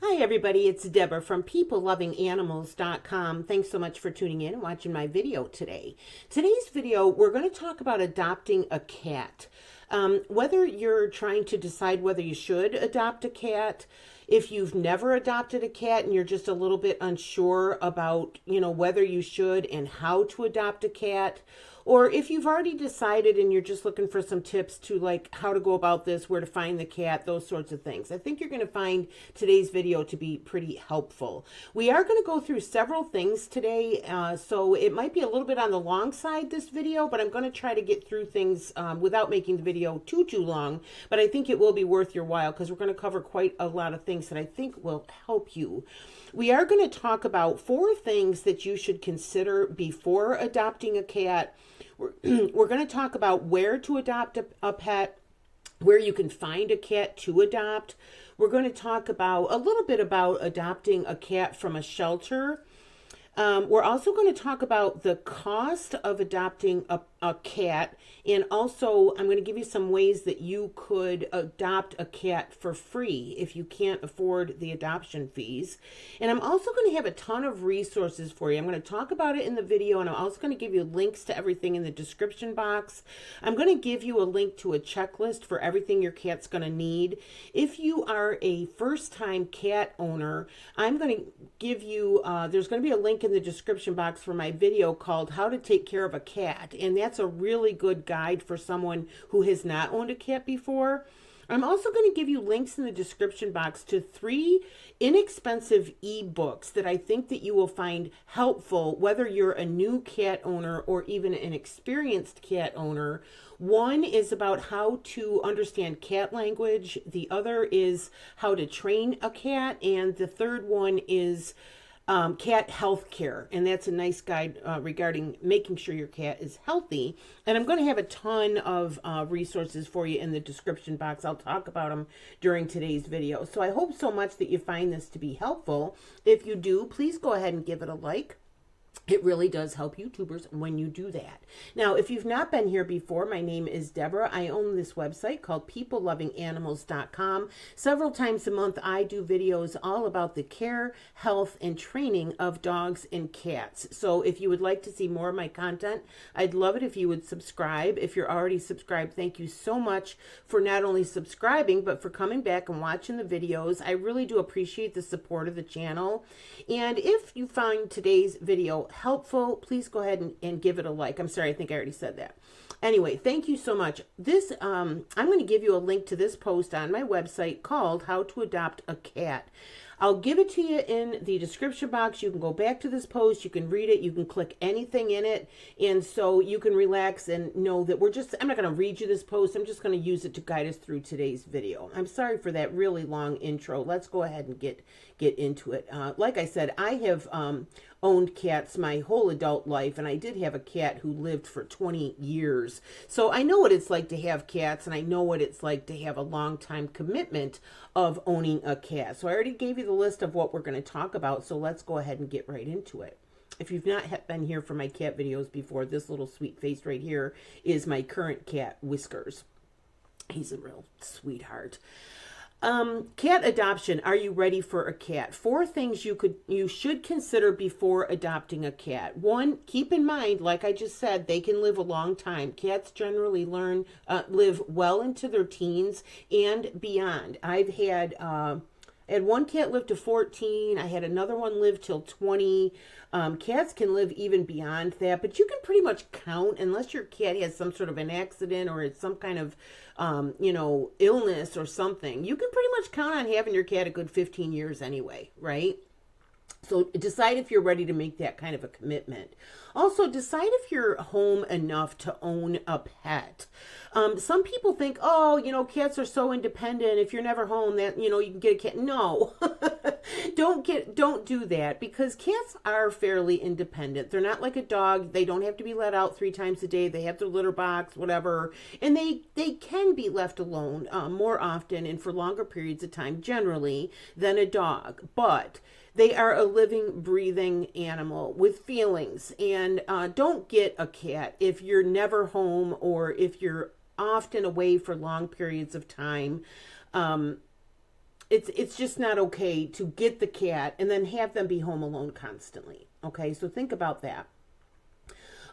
Hi, everybody. It's Deborah from PeopleLovingAnimals.com. Thanks so much for tuning in and watching my video today. Today's video, we're going to talk about adopting a cat. Whether you're trying to decide whether you should adopt a cat, if you've never adopted a cat and you're just a little bit unsure about, whether you should and how to adopt a cat, or if you've already decided and you're just looking for some tips to like how to go about this, where to find the cat, those sorts of things. I think you're going to find today's video to be pretty helpful. We are going to go through several things today, so it might be a little bit on the long side, this video, but I'm going to try to get through things without making the video too long, but I think it will be worth your while because we're going to cover quite a lot of things that I think will help you. We are going to talk about 4 things that you should consider before adopting a cat. We're going to talk about where to adopt a pet, where you can find a cat to adopt. We're going to talk about a little bit about adopting a cat from a shelter. We're also going to talk about the cost of adopting a cat, and also I'm going to give you some ways that you could adopt a cat for free if you can't afford the adoption fees. And I'm also going to have a ton of resources for you. I'm going to talk about it in the video, and I'm also going to give you links to everything in the description box. I'm going to give you a link to a checklist for everything your cat's going to need. If you are a first-time cat owner, I'm going to give you, there's going to be a link in the description box for my video called How to Take Care of a Cat, and that's a really good guide for someone who has not owned a cat before. I'm also going to give you links in the description box to 3 inexpensive ebooks that I think that you will find helpful whether you're a new cat owner or even an experienced cat owner. One is about how to understand cat language, the other is how to train a cat, and the third one is cat health care, and that's a nice guide regarding making sure your cat is healthy. And I'm going to have a ton of resources for you in the description box. I'll talk about them during today's video. So I hope so much that you find this to be helpful. If you do, please go ahead and give it a like. It really does help YouTubers when you do that. Now, if you've not been here before, my name is Deborah. I own this website called PeopleLovingAnimals.com. Several times a month, I do videos all about the care, health, and training of dogs and cats. So if you would like to see more of my content, I'd love it if you would subscribe. If you're already subscribed, thank you so much for not only subscribing, but for coming back and watching the videos. I really do appreciate the support of the channel. And if you find today's video helpful, please go ahead and give it a like. I'm sorry, I think I already said that. Anyway, thank you so much. This I'm going to give you a link to this post on my website called How to Adopt a Cat. I'll give it to you in the description box. You can go back to this post, you can read it, you can click anything in it, and so you can relax and know that I'm not going to read you this post, I'm just going to use it to guide us through today's video. I'm sorry for that really long intro. Let's go ahead and get into it. Like I said, I have owned cats my whole adult life, and I did have a cat who lived for 20 years. So I know what it's like to have cats, and I know what it's like to have a long time commitment of owning a cat. So I already gave you the list of what we're going to talk about, so let's go ahead and get right into it. If you've not been here for my cat videos before, this little sweet face right here is my current cat, Whiskers. He's a real sweetheart. Cat adoption. Are you ready for a cat? 4 things you should consider before adopting a cat. 1, keep in mind, like I just said, they can live a long time. Cats generally live well into their teens and beyond. I've had one cat live to 14. I had another one live till 20. Cats can live even beyond that, but you can pretty much count, unless your cat has some sort of an accident or it's some kind of, illness or something. You can pretty much count on having your cat a good 15 years anyway, right? So decide if you're ready to make that kind of a commitment. Also, decide if you're home enough to own a pet. Some people think, oh, cats are so independent. If you're never home, that you can get a cat. No, don't do that, because cats are fairly independent. They're not like a dog. They don't have to be let out 3 times a day. They have their litter box, whatever, and they can be left alone more often and for longer periods of time, generally, than a dog. But they are a living, breathing animal with feelings. And don't get a cat if you're never home or if you're often away for long periods of time. it's just not okay to get the cat and then have them be home alone constantly. Okay, so think about that.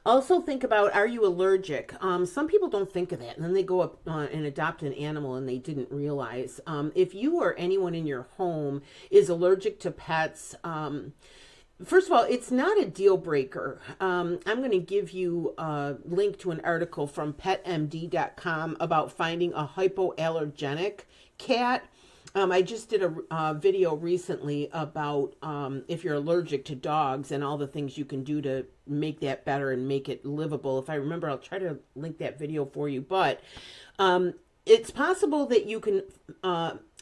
Also, think about, are you allergic? Some people don't think of that, and then they go up and adopt an animal and they didn't realize. If you or anyone in your home is allergic to pets, first of all, it's not a deal breaker. I'm going to give you a link to an article from petmd.com about finding a hypoallergenic cat. I just did a video recently about if you're allergic to dogs and all the things you can do to make that better and make it livable. If I remember, I'll try to link that video for you. But it's possible that you can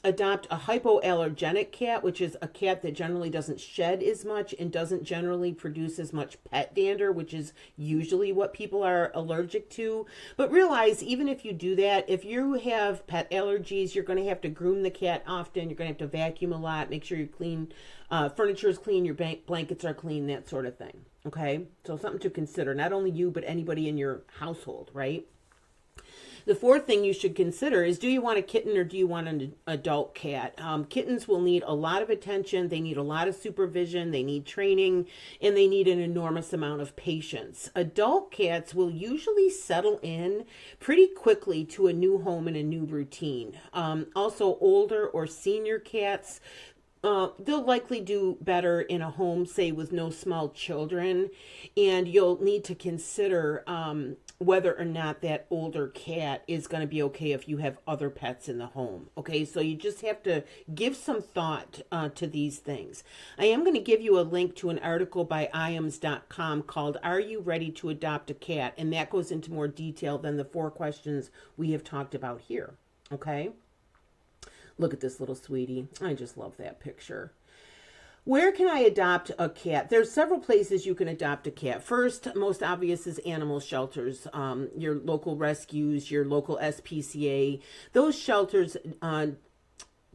adopt a hypoallergenic cat, which is a cat that generally doesn't shed as much and doesn't generally produce as much pet dander, which is usually what people are allergic to. But realize, even if you do that, if you have pet allergies, you're going to have to groom the cat often. You're going to have to vacuum a lot, make sure you clean, furniture is clean, your blankets are clean, that sort of thing. Okay, so something to consider, not only you, but anybody in your household, right? The fourth thing you should consider is, do you want a kitten or do you want an adult cat? Kittens will need a lot of attention. They need a lot of supervision. They need training, and they need an enormous amount of patience. Adult cats will usually settle in pretty quickly to a new home and a new routine. Also, older or senior cats, they'll likely do better in a home, say, with no small children, and you'll need to consider whether or not that older cat is going to be okay if you have other pets in the home. Okay, so you just have to give some thought to these things. I am going to give you a link to an article by iams.com called "Are You Ready to Adopt a Cat?" And that goes into more detail than the 4 questions we have talked about here. Okay? Look at this little sweetie. I just love that picture. Where can I adopt a cat? There's several places you can adopt a cat. First, most obvious is animal shelters, your local rescues, your local SPCA. Those shelters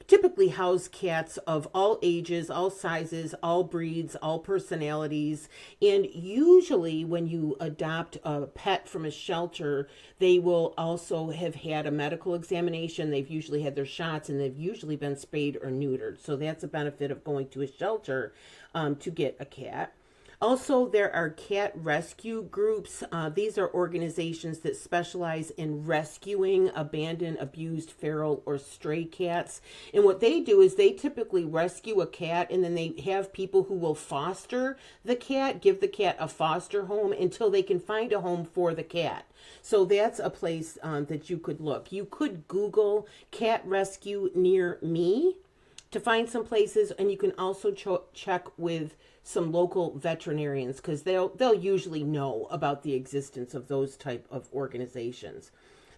typically house cats of all ages, all sizes, all breeds, all personalities. And usually when you adopt a pet from a shelter, they will also have had a medical examination. They've usually had their shots, and they've usually been spayed or neutered. So that's a benefit of going to a shelter to get a cat. Also, there are cat rescue groups. These are organizations that specialize in rescuing abandoned, abused, feral, or stray cats. And what they do is they typically rescue a cat, and then they have people who will foster the cat, give the cat a foster home until they can find a home for the cat. So that's a place that you could look. You could Google cat rescue near me to find some places, and you can also check with some local veterinarians, because they'll usually know about the existence of those type of organizations.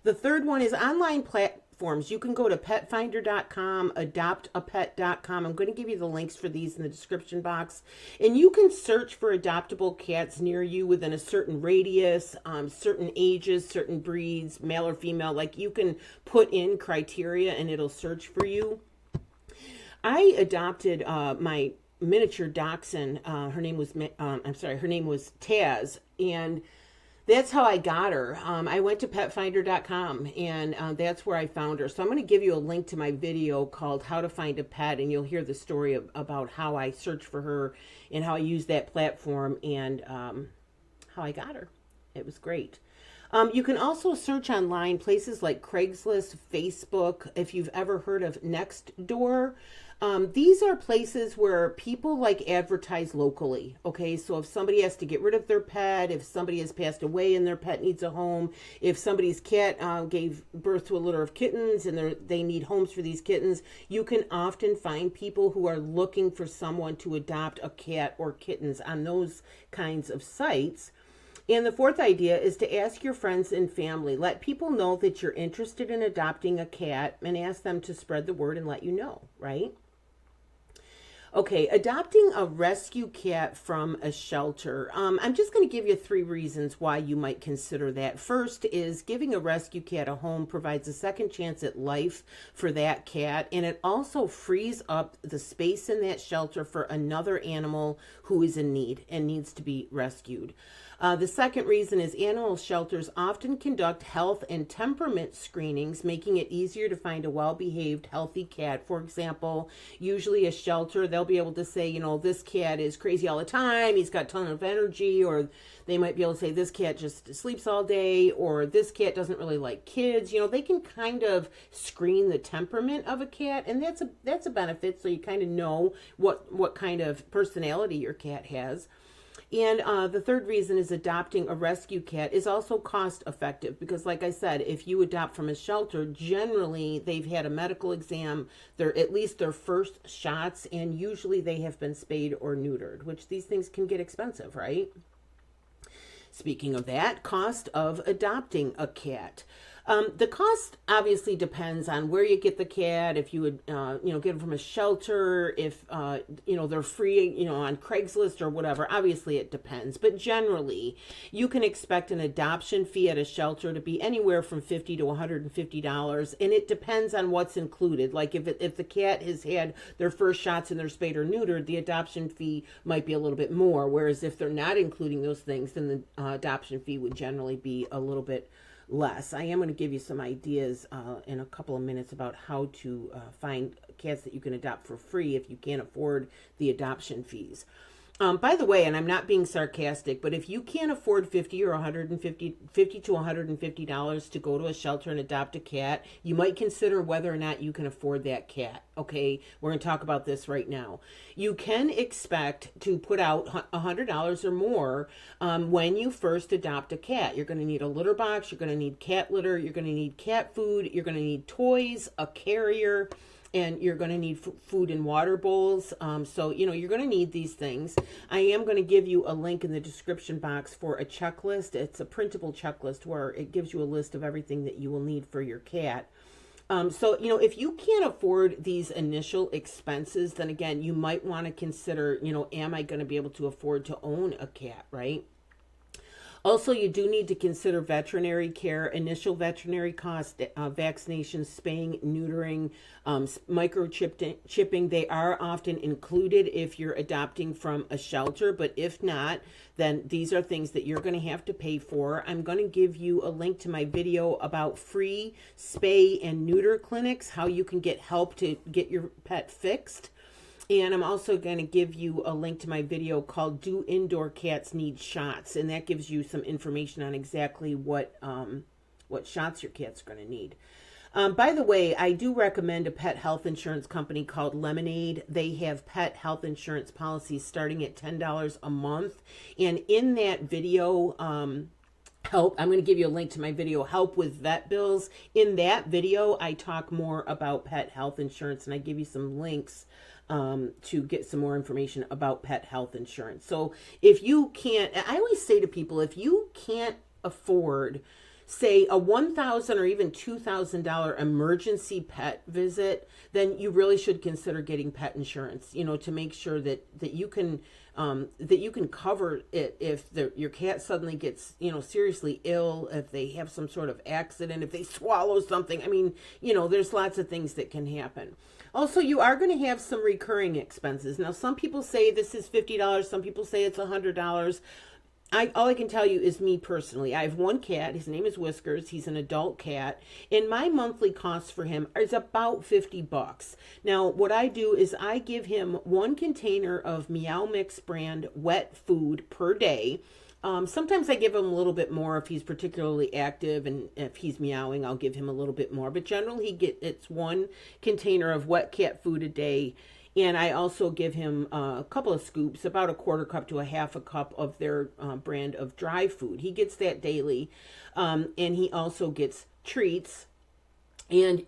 The third one is online platforms. You can go to petfinder.com, adoptapet.com. I'm going to give you the links for these in the description box, and you can search for adoptable cats near you within a certain radius, certain ages, certain breeds, male or female. Like, you can put in criteria and it'll search for you. I adopted my miniature dachshund. Her name was Taz, and that's how I got her. I went to petfinder.com, and that's where I found her. So I'm going to give you a link to my video called "How to Find a Pet," and you'll hear the story about how I searched for her and how I used that platform, and how I got her. It was great. You can also search online, places like Craigslist, Facebook. If you've ever heard of Nextdoor, these are places where people like advertise locally. Okay, so if somebody has to get rid of their pet, if somebody has passed away and their pet needs a home, if somebody's cat gave birth to a litter of kittens and they need homes for these kittens, you can often find people who are looking for someone to adopt a cat or kittens on those kinds of sites. And the fourth idea is to ask your friends and family. Let people know that you're interested in adopting a cat, and ask them to spread the word and let you know, right? Okay, adopting a rescue cat from a shelter. I'm just going to give you 3 reasons why you might consider that. First is, giving a rescue cat a home provides a second chance at life for that cat, and it also frees up the space in that shelter for another animal who is in need and needs to be rescued. The second reason is animal shelters often conduct health and temperament screenings, making it easier to find a well-behaved, healthy cat. For example, usually a shelter, they'll be able to say, you know, this cat is crazy all the time, he's got a ton of energy, or they might be able to say this cat just sleeps all day, or this cat doesn't really like kids. You know, they can kind of screen the temperament of a cat, and that's a benefit, so you kind of know what kind of personality your cat has. And the third reason is adopting a rescue cat is also cost effective because, like I said, if you adopt from a shelter, generally they've had a medical exam, they're at least their first shots, and usually they have been spayed or neutered, which these things can get expensive, right? Speaking of that, cost of adopting a cat. The cost obviously depends on where you get the cat. If you would, get them from a shelter, if, they're free, on Craigslist or whatever. Obviously, it depends. But generally, you can expect an adoption fee at a shelter to be anywhere from $50 to $150. And it depends on what's included. Like if the cat has had their first shots and they're spayed or neutered, the adoption fee might be a little bit more. Whereas if they're not including those things, then the adoption fee would generally be a little bit less. I am going to give you some ideas in a couple of minutes about how to find cats that you can adopt for free if you can't afford the adoption fees. By the way, and I'm not being sarcastic, but if you can't afford $50 to $150 to go to a shelter and adopt a cat, you might consider whether or not you can afford that cat. Okay, we're going to talk about this right now. You can expect to put out $100 or more when you first adopt a cat. You're going to need a litter box, you're going to need cat litter, you're going to need cat food, you're going to need toys, a carrier, and you're going to need food and water bowls. So, you're going to need these things. I am going to give you a link in the description box for a checklist. It's a printable checklist where it gives you a list of everything that you will need for your cat. So, if you can't afford these initial expenses, then again, you might want to consider, am I going to be able to afford to own a cat, right? Also, you do need to consider veterinary care, initial veterinary costs, vaccinations, spaying, neutering, microchipping. They are often included if you're adopting from a shelter, but if not, then these are things that you're going to have to pay for. I'm going to give you a link to my video about free spay and neuter clinics, how you can get help to get your pet fixed. And I'm also going to give you a link to my video called Do Indoor Cats Need Shots? And that gives you some information on exactly what shots your cat's going to need. By the way, I do recommend a pet health insurance company called Lemonade. They have pet health insurance policies starting at $10 a month. And in that video, I'm going to give you a link to my video, Help with Vet Bills. In that video, I talk more about pet health insurance, and I give you some links to get some more information about pet health insurance. So if you can't, I always say to people, if you can't afford, say, a $1,000 or even $2,000 emergency pet visit, then you really should consider getting pet insurance, to make sure that you can cover it if your cat suddenly gets, seriously ill, if they have some sort of accident, if they swallow something. I mean, there's lots of things that can happen. Also, you are going to have some recurring expenses. Now, some people say this is $50. Some people say it's $100. All I can tell you is me personally. I have one cat. His name is Whiskers. He's an adult cat. And my monthly cost for him is about $50. Now, what I do is I give him one container of Meow Mix brand wet food per day. Sometimes I give him a little bit more if he's particularly active, and if he's meowing, I'll give him a little bit more. But generally, it's one container of wet cat food a day. And I also give him a couple of scoops, about a quarter cup to a half a cup of their brand of dry food. He gets that daily. And he also gets treats. And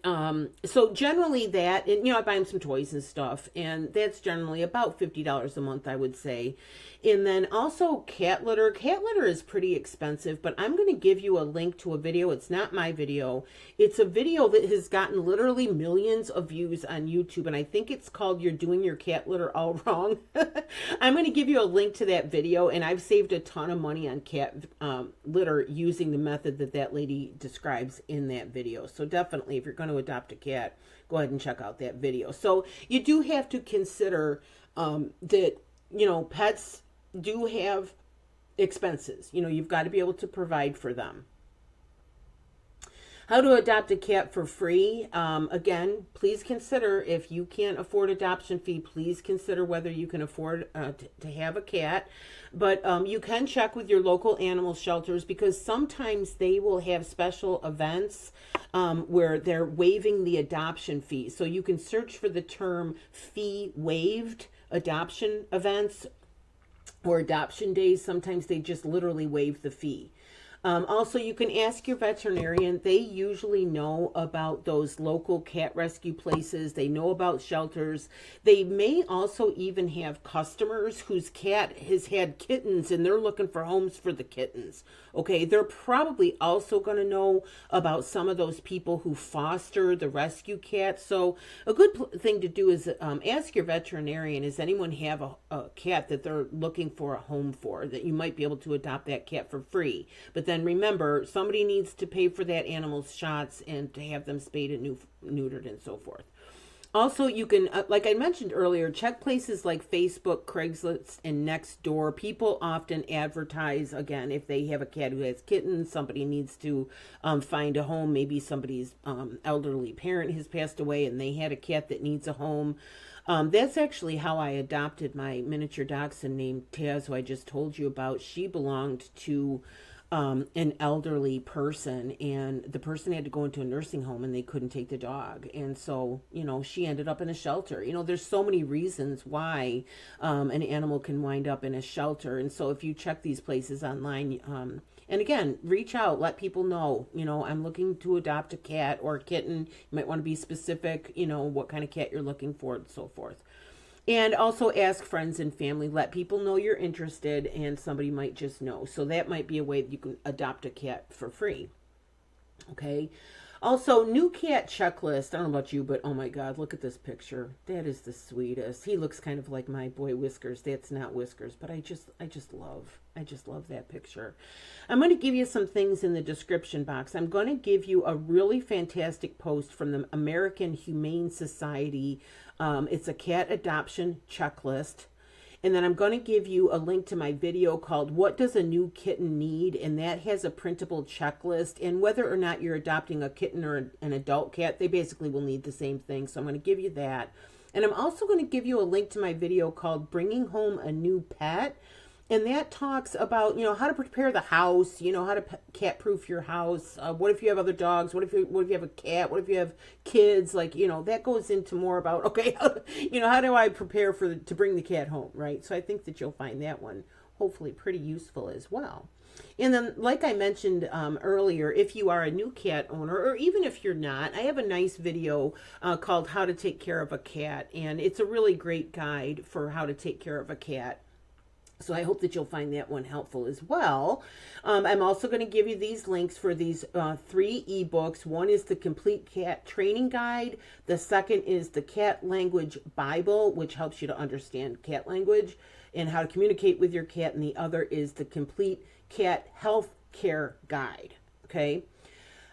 so generally that, and I buy him some toys and stuff, and that's generally about $50 a month, I would say. And then also cat litter. Cat litter is pretty expensive, but I'm going to give you a link to a video. It's not my video. It's a video that has gotten literally millions of views on YouTube, and I think it's called You're Doing Your Cat Litter All Wrong. I'm going to give you a link to that video, and I've saved a ton of money on cat litter using the method that lady describes in that video. So definitely, if you're going to adopt a cat, go ahead and check out that video. So you do have to consider that, pets do have expenses. You know, you've got to be able to provide for them. How to adopt a cat for free. Again, please consider, if you can't afford adoption fee, please consider whether you can afford to have a cat. But you can check with your local animal shelters, because sometimes they will have special events where they're waiving the adoption fee. So you can search for the term fee waived adoption events or adoption days. Sometimes they just literally waive the fee. Also, you can ask your veterinarian. They usually know about those local cat rescue places. They know about shelters. They may also even have customers whose cat has had kittens and they're looking for homes for the kittens. Okay, they're probably also going to know about some of those people who foster the rescue cats. So a good thing to do is ask your veterinarian, does anyone have a cat that they're looking for a home for, that you might be able to adopt that cat for free. But then remember, somebody needs to pay for that animal's shots and to have them spayed and neutered and so forth. Also, you can, like I mentioned earlier, check places like Facebook, Craigslist, and Nextdoor. People often advertise, again, if they have a cat who has kittens, somebody needs to find a home. Maybe somebody's elderly parent has passed away and they had a cat that needs a home. That's actually how I adopted my miniature dachshund named Taz, who I just told you about. She belonged to an elderly person, and the person had to go into a nursing home and they couldn't take the dog. And so, you know, she ended up in a shelter. You know, there's so many reasons why an animal can wind up in a shelter. And so if you check these places online, and again, reach out, let people know, you know, I'm looking to adopt a cat or a kitten. You might want to be specific, you know, what kind of cat you're looking for and so forth. And also ask friends and family, let people know you're interested, and somebody might just know. So that might be a way that you can adopt a cat for free. Okay. Also, new cat checklist. I don't know about you, but oh my God, look at this picture. That is the sweetest. He looks kind of like my boy Whiskers. That's not Whiskers, but I just love that picture. I'm going to give you some things in the description box. I'm going to give you a really fantastic post from the American Humane Society. It's a cat adoption checklist. And then I'm going to give you a link to my video called What Does a New Kitten Need? And that has a printable checklist. And whether or not you're adopting a kitten or an adult cat, they basically will need the same thing. So I'm going to give you that. And I'm also going to give you a link to my video called Bringing Home a New Pet. And that talks about, you know, how to prepare the house, you know, how to cat-proof your house. What if you have other dogs? What if you have a cat? What if you have kids? Like, you know, that goes into more about, okay, you know, how do I prepare to bring the cat home, right? So I think that you'll find that one hopefully pretty useful as well. And then, like I mentioned earlier, if you are a new cat owner, or even if you're not, I have a nice video called How to Take Care of a Cat. And it's a really great guide for how to take care of a cat. So I hope that you'll find that one helpful as well. I'm also going to give you these links for these 3 ebooks. One is the Complete Cat Training Guide. The second is the Cat Language Bible, which helps you to understand cat language and how to communicate with your cat. And the other is the Complete Cat Health Care Guide. Okay.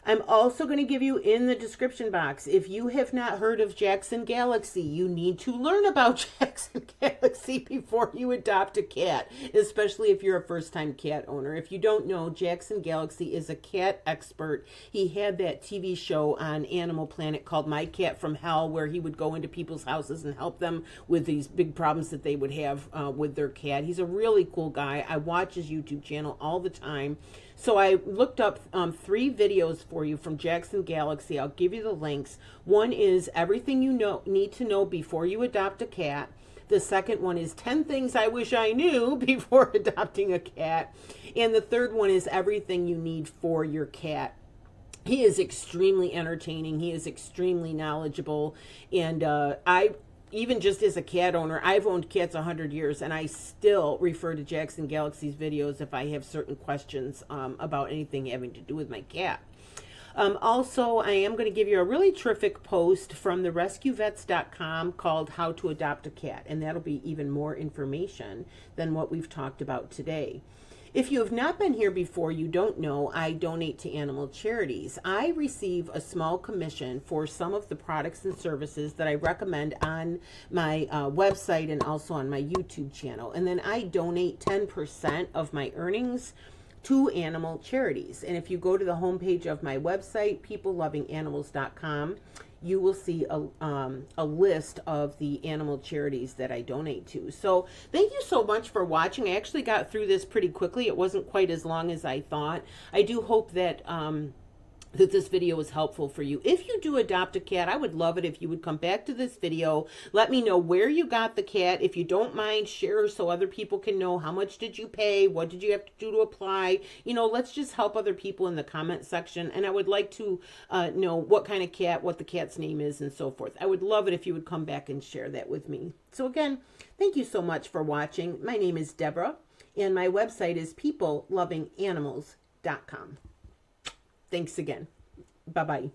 I'm also going to give you in the description box, if you have not heard of Jackson Galaxy, you need to learn about Jackson Galaxy before you adopt a cat, especially if you're a first-time cat owner. If you don't know, Jackson Galaxy is a cat expert. He had that TV show on Animal Planet called My Cat from Hell, where he would go into people's houses and help them with these big problems that they would have with their cat. He's a really cool guy. I watch his YouTube channel all the time. So I looked up 3 videos for you from Jackson Galaxy. I'll give you the links. One is everything you need to know before you adopt a cat. The second one is 10 things I wish I knew before adopting a cat. And the third one is everything you need for your cat. He is extremely entertaining. He is extremely knowledgeable. And even just as a cat owner, I've owned cats 100 years, and I still refer to Jackson Galaxy's videos if I have certain questions about anything having to do with my cat. Also, I am going to give you a really terrific post from the rescuevets.com called How to Adopt a Cat, and that'll be even more information than what we've talked about today. If you have not been here before, you don't know, I donate to animal charities. I receive a small commission for some of the products and services that I recommend on my website and also on my YouTube channel. And then I donate 10% of my earnings to animal charities. And if you go to the homepage of my website, peoplelovinganimals.com, you will see a list of the animal charities that I donate to. So thank you so much for watching. I actually got through this pretty quickly. It wasn't quite as long as I thought. I do hope that that this video was helpful for you. If you do adopt a cat, I would love it if you would come back to this video. Let me know where you got the cat. If you don't mind, share so other people can know how much did you pay, what did you have to do to apply. You know, let's just help other people in the comment section. And I would like to know what kind of cat, what the cat's name is, and so forth. I would love it if you would come back and share that with me. So again, thank you so much for watching. My name is Deborah, and my website is peoplelovinganimals.com. Thanks again. Bye-bye.